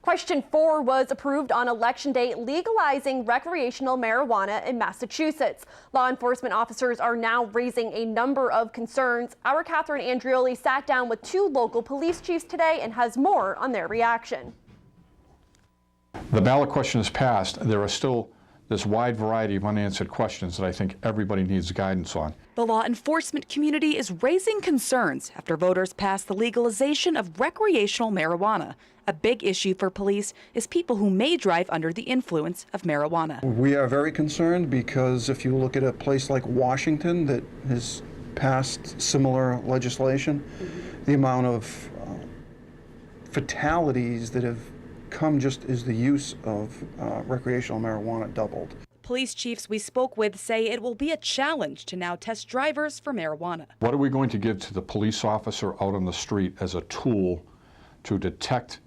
Question 4 was approved on Election Day, legalizing recreational marijuana in Massachusetts. Law enforcement officers are now raising a number of concerns. Our Kathryn Andreoli sat down with 2 local police chiefs today and has more on their reaction. The ballot question is passed. There are still this wide variety of unanswered questions that I think everybody needs guidance on. The law enforcement community is raising concerns after voters passed the legalization of recreational marijuana. A big issue for police is people who may drive under the influence of marijuana. We are very concerned because if you look at a place like Washington that has passed similar legislation, the amount of fatalities that have come just as the use of recreational marijuana doubled. Police chiefs we spoke with say it will be a challenge to now test drivers for marijuana. What are we going to give to the police officer out on the street as a tool to detect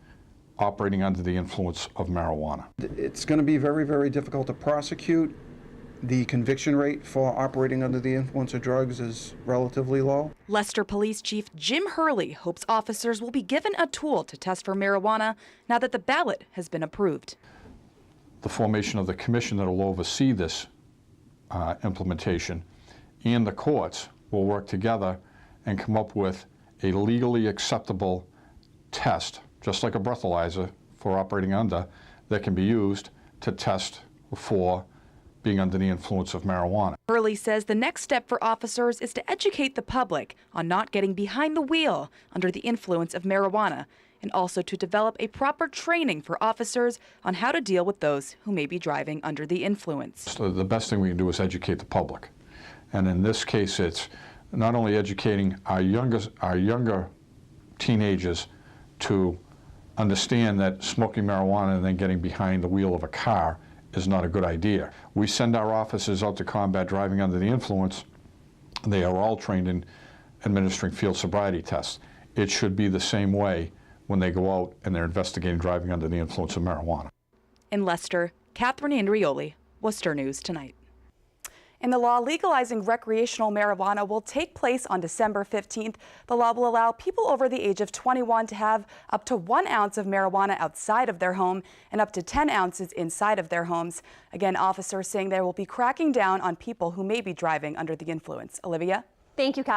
operating under the influence of marijuana? It's going to be very, very difficult to prosecute. The conviction rate for operating under the influence of drugs is relatively low. Leicester Police Chief Jim Hurley hopes officers will be given a tool to test for marijuana now that the ballot has been approved. The formation of the commission that will oversee this implementation and the courts will work together and come up with a legally acceptable test, just like a breathalyzer for operating under, that can be used to test for being under the influence of marijuana. Hurley says the next step for officers is to educate the public on not getting behind the wheel under the influence of marijuana, and also to develop a proper training for officers on how to deal with those who may be driving under the influence. So the best thing we can do is educate the public. And in this case, it's not only educating our younger teenagers to understand that smoking marijuana and then getting behind the wheel of a car is not a good idea. We send our officers out to combat driving under the influence. They are all trained in administering field sobriety tests. It should be the same way when they go out and they're investigating driving under the influence of marijuana. In Leicester, Kathryn Andreoli, Worcester News Tonight. And the law legalizing recreational marijuana will take place on December 15th. The law will allow people over the age of 21 to have up to 1 ounce of marijuana outside of their home and up to 10 ounces inside of their homes. Again, officers saying they will be cracking down on people who may be driving under the influence. Olivia? Thank you, Kathryn.